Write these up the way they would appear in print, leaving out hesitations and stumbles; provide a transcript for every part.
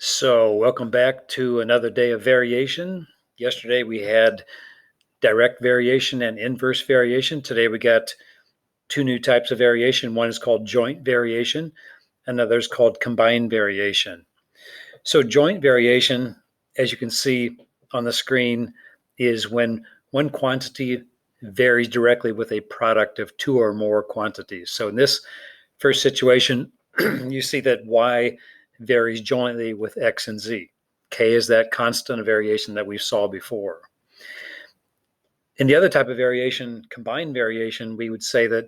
So, welcome back to another day of variation. Yesterday we had direct variation and inverse variation. Today we got two new types of variation. One is called joint variation, another is called combined variation. So, joint variation, as you can see on the screen, is when one quantity varies directly with a product of two or more quantities. So, in this first situation, you see that y varies jointly with x and z. K is that constant of variation that we saw before. In the other type of variation, combined variation, we would say that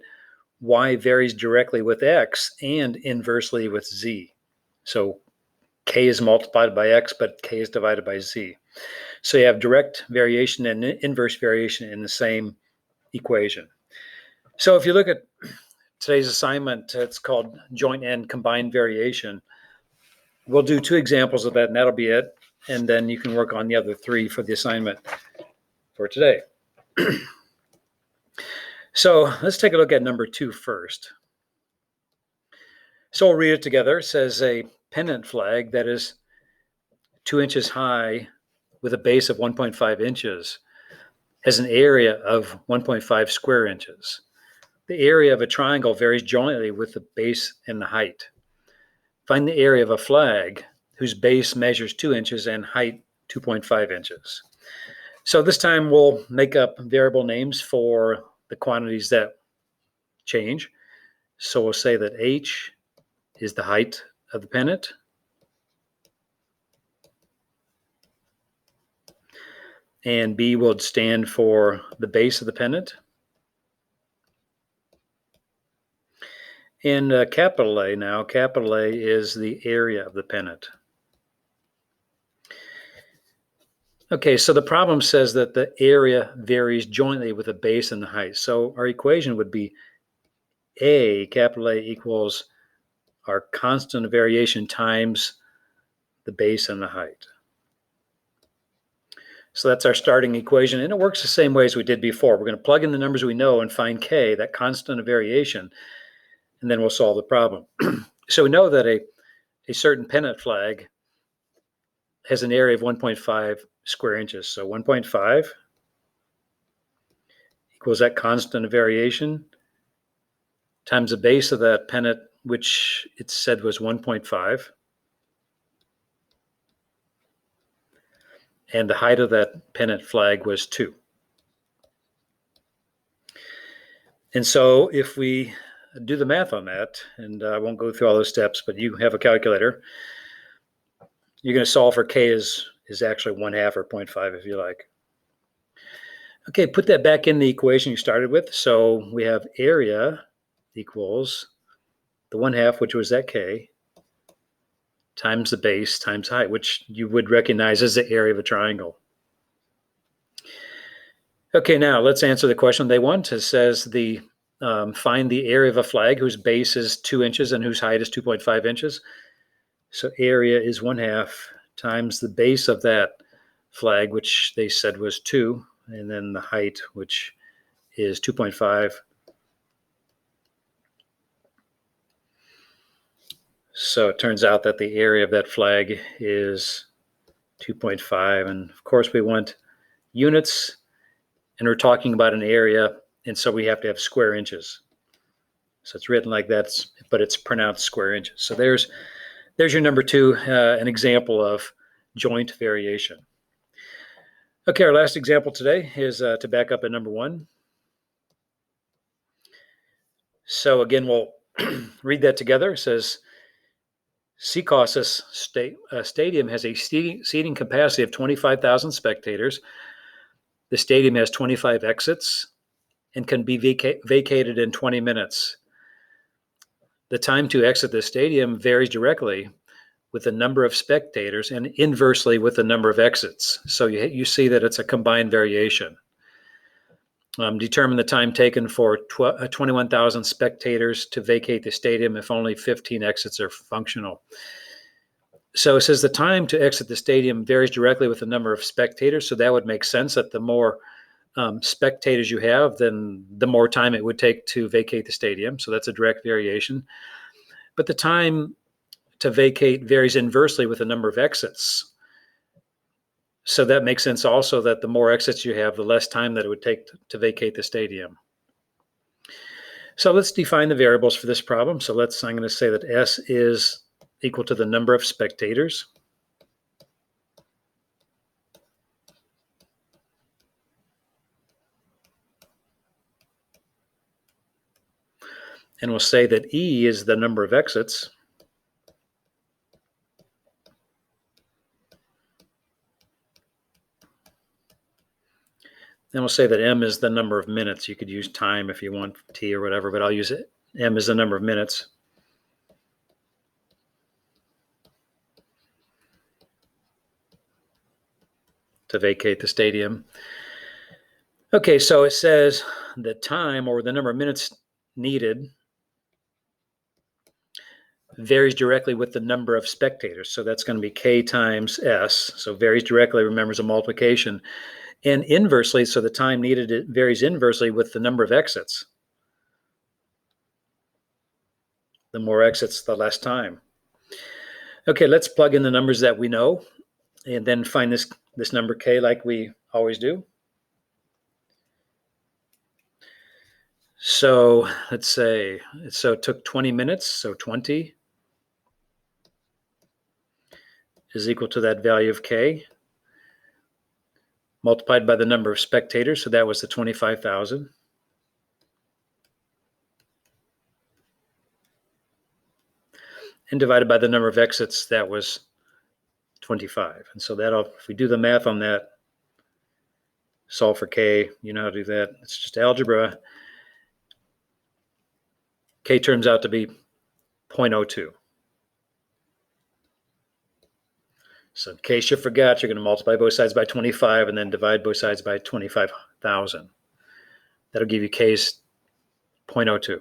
y varies directly with x and inversely with z. So k is multiplied by x, but k is divided by z. So you have direct variation and inverse variation in the same equation. So if you look at today's assignment, it's called joint and combined variation. We'll do two examples of that, and that'll be it. And then you can work on the other three for the assignment for today. So let's take a look at number 2 first. So we'll read it together. It says a pennant flag that is 2 inches high with a base of 1.5 inches has an area of 1.5 square inches. The area of a triangle varies jointly with the base and the height. Find the area of a flag whose base measures 2 inches and height 2.5 inches. So this time we'll make up variable names for the quantities that change. So we'll say that h is the height of the pennant. And b will stand for the base of the pennant. And capital A now, capital A is the area of the pennant. Okay, so the problem says that the area varies jointly with the base and the height. So our equation would be A, capital A, equals our constant of variation times the base and the height. So that's our starting equation, and it works the same way as we did before. We're going to plug in the numbers we know and find K, that constant of variation, and then we'll solve the problem. So we know that a certain pennant flag has an area of 1.5 square inches. So 1.5 equals that constant of variation times the base of that pennant, which it said was 1.5, and the height of that pennant flag was 2. And so if we do the math on that, and I won't go through all those steps, but you have a calculator, you're going to solve for K is actually 1/2 or 0.5 if you like. Okay, put that back in the equation you started with. So we have area equals the 1/2, which was that K, times the base times height, which you would recognize as the area of a triangle. Okay, now let's answer the question they want. It says find the area of a flag whose base is 2 inches and whose height is 2.5 inches. So area is 1/2 times the base of that flag, which they said was 2, and then the height, which is 2.5. So it turns out that the area of that flag is 2.5. And of course, we want units, and we're talking about an area, and so we have to have square inches. So it's written like that, but it's pronounced square inches. So there's your number 2, an example of joint variation. Okay, our last example today is to back up at number 1. So again, we'll read that together. It says, Secaucus Stadium has a seating capacity of 25,000 spectators. The stadium has 25 exits and can be vacated in 20 minutes. The time to exit the stadium varies directly with the number of spectators and inversely with the number of exits. So you see that it's a combined variation. Determine the time taken for 21,000 spectators to vacate the stadium if only 15 exits are functional. So it says the time to exit the stadium varies directly with the number of spectators. So that would make sense that the more spectators you have, then the more time it would take to vacate the stadium. So that's a direct variation. But the time to vacate varies inversely with the number of exits. So that makes sense also that the more exits you have, the less time that it would take to vacate the stadium. So let's define the variables for this problem. So I'm going to say that S is equal to the number of spectators. And we'll say that E is the number of exits. And we'll say that M is the number of minutes. You could use time if you want T or whatever, but I'll use it. M is the number of minutes. To vacate the stadium. Okay, so it says the time or the number of minutes needed varies directly with the number of spectators. So that's going to be K times S. So varies directly, remember, is a multiplication. And inversely, so the time needed, it varies inversely with the number of exits. The more exits, the less time. Okay, let's plug in the numbers that we know and then find this number K like we always do. So let's say, so it took 20 minutes, so 20 is equal to that value of K multiplied by the number of spectators, so that was the 25,000. And divided by the number of exits, that was 25. And so if we do the math on that, solve for K, you know how to do that. It's just algebra. K turns out to be 0.02. So in case you forgot, you're going to multiply both sides by 25 and then divide both sides by 25,000. That'll give you K's 0.02.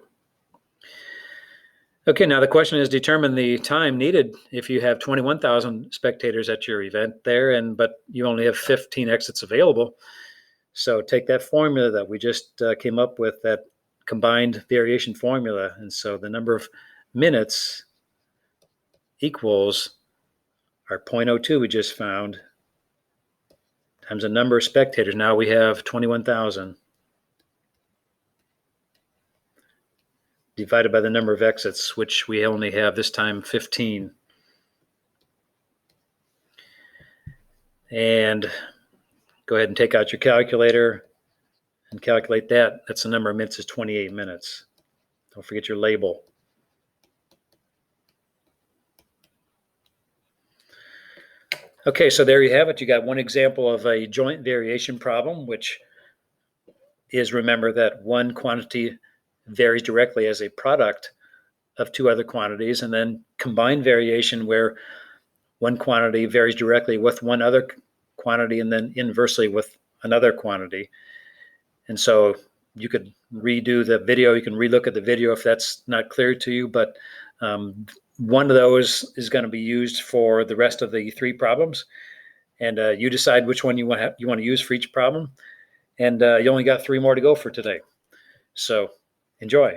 Okay, now the question is determine the time needed if you have 21,000 spectators at your event there, but you only have 15 exits available. So take that formula that we just came up with, that combined variation formula, and so the number of minutes equals our 0.02 we just found times the number of spectators. Now we have 21,000 divided by the number of exits, which we only have this time 15. And go ahead and take out your calculator and calculate that. That's the number of minutes, is 28 minutes. Don't forget your label. Okay, so there you have it. You got one example of a joint variation problem, which is, remember that one quantity varies directly as a product of two other quantities, and then combined variation where one quantity varies directly with one other quantity and then inversely with another quantity. And so you could redo the video. You can relook at the video if that's not clear to you, but one of those is going to be used for the rest of the three problems. And you decide which one you want to use for each problem. And you only got 3 more to go for today. So enjoy.